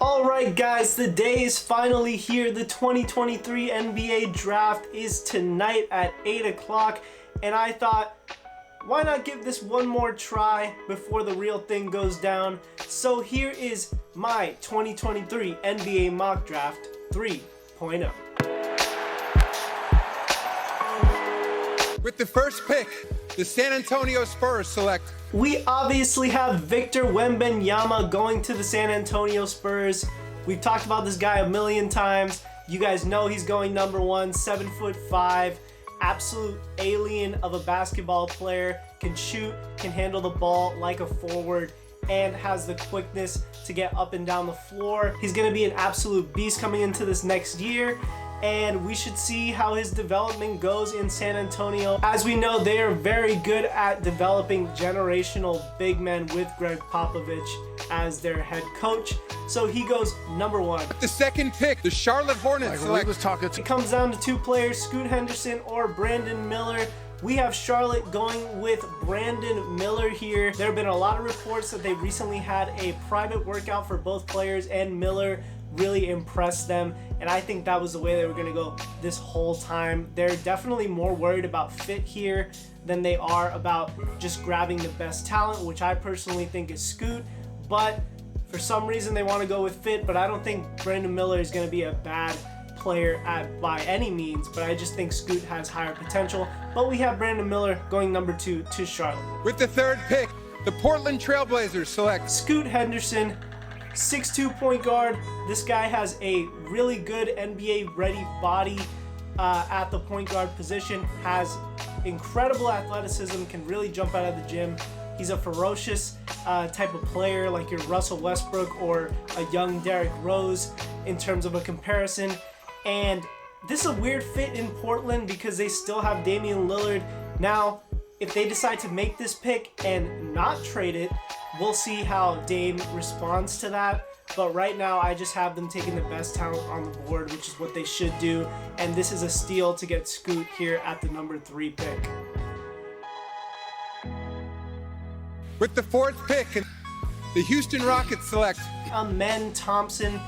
Alright guys, the day is finally here. The 2023 NBA Draft is tonight at 8 o'clock, and I thought, why not give this one more try before the real thing goes down? So here is my 2023 NBA Mock Draft 3.0. With the first pick, the San Antonio Spurs select. We obviously have Victor Wembanyama going to the San Antonio Spurs. We've talked about this guy a million times. You guys know he's going number one, 7'5", absolute alien of a basketball player, can shoot, can handle the ball like a forward, and has the quickness to get up and down the floor. He's gonna be an absolute beast coming into this next year, and we should see how his development goes in San Antonio. As we know, they are very good at developing generational big men with Greg Popovich as their head coach. So he goes number one. The second pick, the Charlotte Hornets select. It comes down to two players, Scoot Henderson or Brandon Miller. We have Charlotte going with Brandon Miller here. There have been a lot of reports that they recently had a private workout for both players, and Miller really impressed them, and I think that was the way they were going to go this whole time. They're definitely more worried about fit here than they are about just grabbing the best talent, which I personally think is Scoot, but for some reason they want to go with fit. But I don't think Brandon Miller is going to be a bad player by any means, but I just think Scoot has higher potential. But we have Brandon Miller going number two to Charlotte. With the third pick, the Portland Trailblazers select Scoot Henderson, 6'2" point guard. This guy has a really good NBA ready body at the point guard position, has incredible athleticism, can really jump out of the gym. He's a ferocious type of player, like your Russell Westbrook or a young Derrick Rose in terms of a comparison. And this is a weird fit in Portland because they still have Damian Lillard. Now, if they decide to make this pick and not trade it, we'll see how Dame responds to that. But right now, I just have them taking the best talent on the board, which is what they should do. And this is a steal to get Scoot here at the number 3 pick. With the fourth pick, the Houston Rockets select Amen Thompson.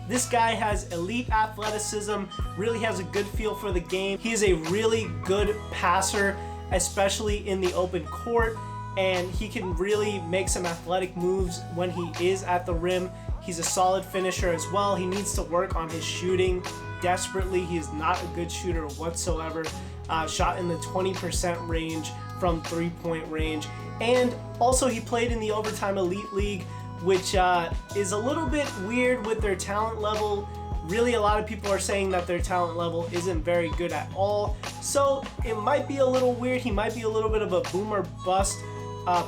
This guy has elite athleticism, really has a good feel for the game. He is a really good passer, especially in the open court, and he can really make some athletic moves when he is at the rim. He's a solid finisher as well. He needs to work on his shooting desperately. He is not a good shooter whatsoever. Shot in the 20% range from three-point range. And also he played in the Overtime Elite League, which is a little bit weird with their talent level. Really, a lot of people are saying that their talent level isn't very good at all. So it might be a little weird. He might be a little bit of a boom or bust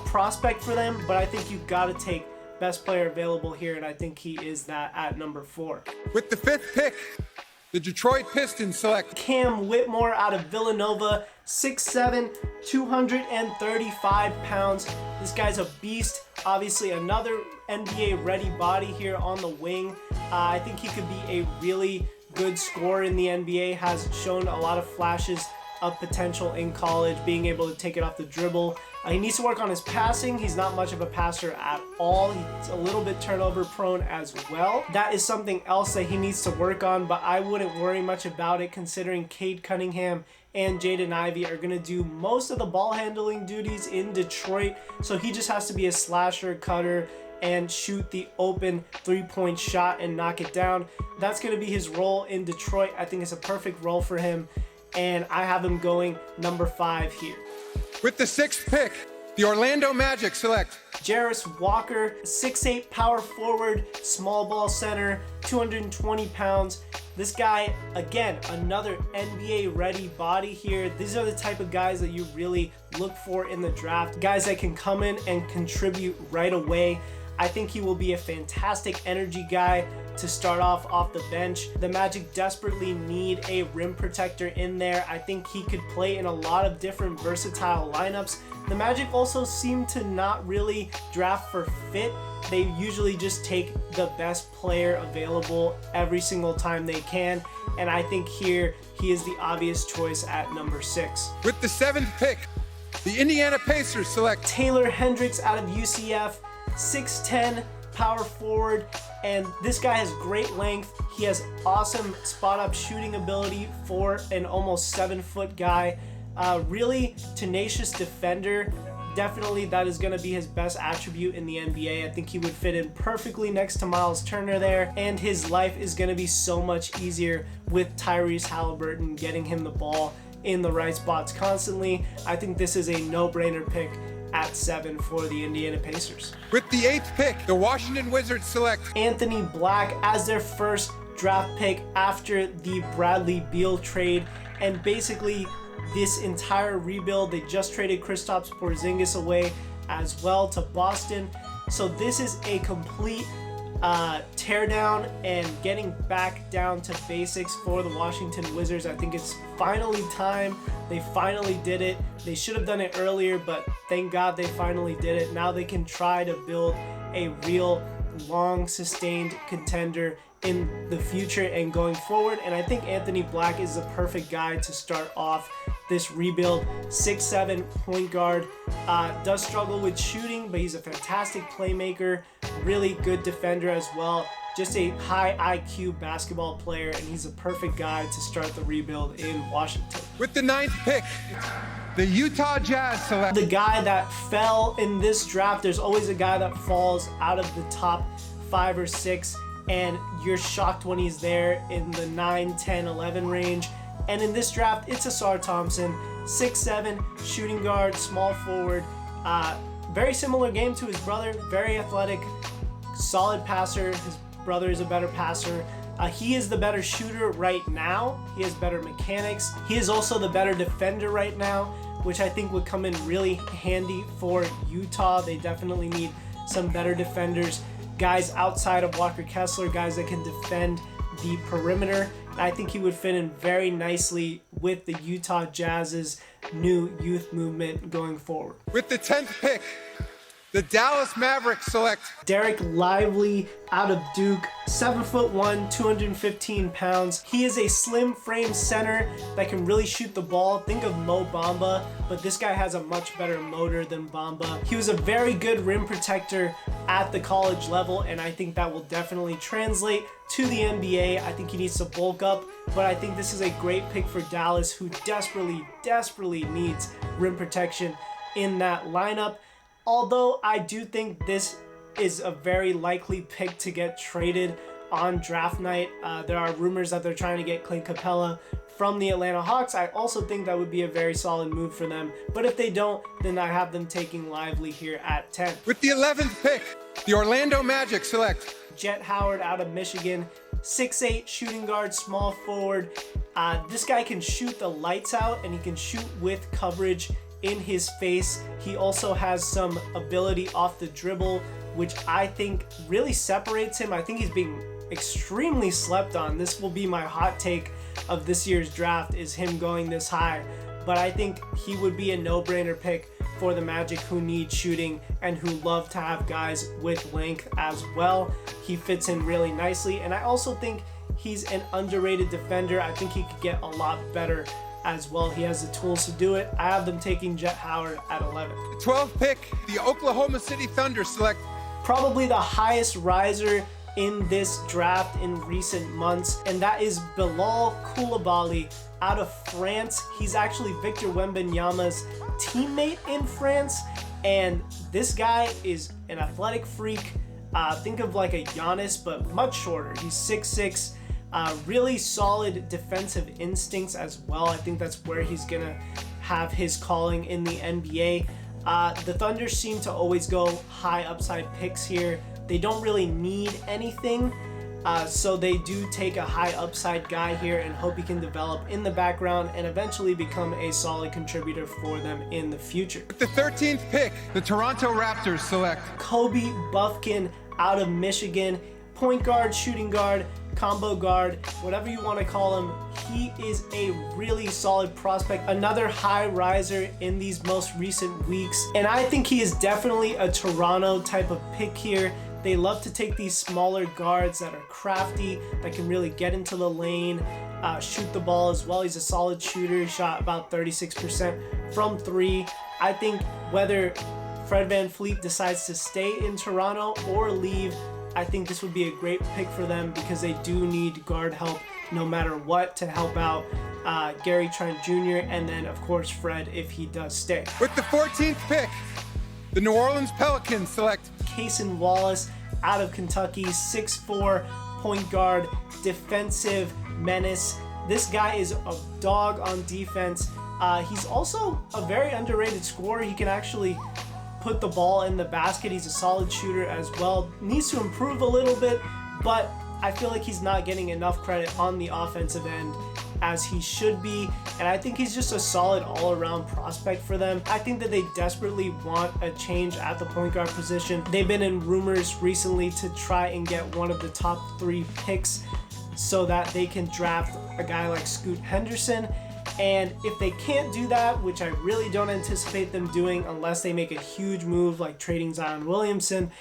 prospect for them, but I think you've got to take best player available here, and I think he is that at number 4. With the fifth pick, the Detroit Pistons select Cam Whitmore out of Villanova, 6'7", 235 pounds. This guy's a beast. Obviously another NBA ready body here on the wing. I think he could be a really good scorer in the NBA, has shown a lot of flashes of potential in college, being able to take it off the dribble. He needs to work on his passing. He's not much of a passer at all. He's a little bit turnover prone as well. That is something else that he needs to work on, but I wouldn't worry much about it considering Cade Cunningham and Jaden Ivey are going to do most of the ball handling duties in Detroit. So he just has to be a slasher, cutter, and shoot the open three-point shot and knock it down. That's going to be his role in Detroit. I think it's a perfect role for him, and I have him going number 5 here. With the sixth pick, the Orlando Magic select Jarace Walker, 6'8" power forward, small ball center, 220 pounds. This guy, again, another NBA ready body here. These are the type of guys that you really look for in the draft. Guys that can come in and contribute right away. I think he will be a fantastic energy guy to start off the bench. The Magic desperately need a rim protector in there. I think he could play in a lot of different versatile lineups. The Magic also seem to not really draft for fit. They usually just take the best player available every single time they can. And I think here he is the obvious choice at number 6. With the 7th pick, the Indiana Pacers select Taylor Hendricks out of UCF, 6'10", power forward, and this guy has great length. He has awesome spot-up shooting ability for an almost 7-foot guy. Really tenacious defender. Definitely that is going to be his best attribute in the NBA. I think he would fit in perfectly next to Miles Turner there, and his life is going to be so much easier with Tyrese Halliburton getting him the ball in the right spots constantly. I think this is a no-brainer pick at 7 for the Indiana Pacers. With the 8th pick, the Washington Wizards select Anthony Black as their first draft pick after the Bradley Beal trade, and basically this entire rebuild. They just traded Kristaps Porzingis away as well to Boston. So this is a complete teardown and getting back down to basics for the Washington Wizards. I think it's finally time. They finally did it. They should have done it earlier, but thank God they finally did it. Now they can try to build a real long sustained contender in the future and going forward. And I think Anthony Black is the perfect guy to start off this rebuild. 6'7" point guard, does struggle with shooting, but he's a fantastic playmaker, really good defender as well. Just a high IQ basketball player, and he's a perfect guy to start the rebuild in Washington. with the 9th pick, the Utah Jazz select The guy that fell in this draft, there's always a guy that falls out of the top 5 or 6, and you're shocked when he's there in the 9, 10, 11 range. And in this draft, it's Ausar Thompson, 6'7", shooting guard, small forward. Very similar game to his brother, very athletic, solid passer. His brother is a better passer. He is the better shooter right now. He has better mechanics. He is also the better defender right now, which I think would come in really handy for Utah. They definitely need some better defenders, guys outside of Walker Kessler, guys that can defend the perimeter. I think he would fit in very nicely with the Utah Jazz's new youth movement going forward. with the 10th pick, the Dallas Mavericks select Derek Lively out of Duke, 7'1", 215 pounds. He is a slim frame center that can really shoot the ball. Think of Mo Bamba, but this guy has a much better motor than Bamba. He was a very good rim protector at the college level, and I think that will definitely translate to the NBA. I think he needs to bulk up, but I think this is a great pick for Dallas, who desperately needs rim protection in that lineup. Although I do think this is a very likely pick to get traded on draft night. There are rumors that they're trying to get Clint Capella from the Atlanta Hawks. I also think that would be a very solid move for them. But if they don't, then I have them taking Lively here at 10. with the 11th pick, the Orlando Magic select Jet Howard out of Michigan, 6'8", shooting guard, small forward. This guy can shoot the lights out, and he can shoot with coverage in his face. He also has some ability off the dribble, which I think really separates him. I think he's being extremely slept on. This will be my hot take of this year's draft, is him going this high. But I think he would be a no-brainer pick for the Magic, who need shooting and who love to have guys with length as well. He fits in really nicely, and I also think he's an underrated defender. I think he could get a lot better as well. He has the tools to do it. I have them taking Jet Howard at 11. the 12th pick, the Oklahoma City Thunder select Probably the highest riser in this draft in recent months, and that is Bilal Koulibaly out of France. He's actually Victor Wembanyama's teammate in France, and this guy is an athletic freak. Think of like a Giannis, but much shorter. He's 6'6", really solid defensive instincts as well. I think that's where he's gonna have his calling in the NBA. The Thunder seem to always go high upside picks here. They don't really need anything, so they do take a high upside guy here and hope he can develop in the background and eventually become a solid contributor for them in the future. with the 13th pick, the Toronto Raptors select Kobe Buffkin out of Michigan, point guard, shooting guard, combo guard, whatever you want to call him. He is a really solid prospect, another high riser in these most recent weeks, and I think he is definitely a Toronto type of pick here. They love to take these smaller guards that are crafty, that can really get into the lane, shoot the ball as well. He's a solid shooter. He shot about 36% from 3. I think whether Fred VanVleet decides to stay in Toronto or leave, I think this would be a great pick for them because they do need guard help no matter what to help out Gary Trent Jr. and then of course Fred if he does stay. With the 14th pick, the New Orleans Pelicans select Cason Wallace out of Kentucky, 6'4", point guard, defensive menace. This guy is a dog on defense. He's also a very underrated scorer. He can actually put the ball in the basket. He's a solid shooter as well. Needs to improve a little bit, but I feel like he's not getting enough credit on the offensive end as he should be, and I think he's just a solid all-around prospect for them. I think that they desperately want a change at the point guard position. They've been in rumors recently to try and get one of the top 3 picks so that they can draft a guy like Scoot Henderson. And if they can't do that, which I really don't anticipate them doing unless they make a huge move like trading Zion Williamson,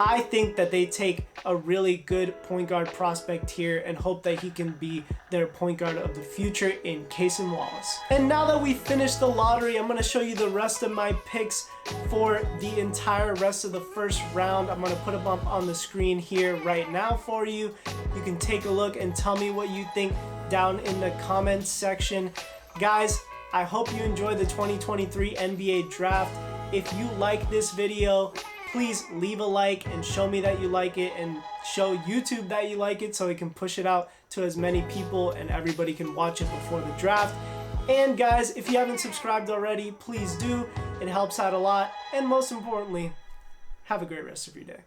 I think that they take a really good point guard prospect here and hope that he can be their point guard of the future in Cason Wallace. And now that we finished the lottery, I'm going to show you the rest of my picks for the entire rest of the first round. I'm going to put them up on the screen here right now for you. You can take a look and tell me what you think down in the comments section. Guys, I hope you enjoyed the 2023 NBA draft. If you like this video, please leave a like and show me that you like it and show YouTube that you like it so we can push it out to as many people and everybody can watch it before the draft. And guys, if you haven't subscribed already, please do. It helps out a lot. And most importantly, have a great rest of your day.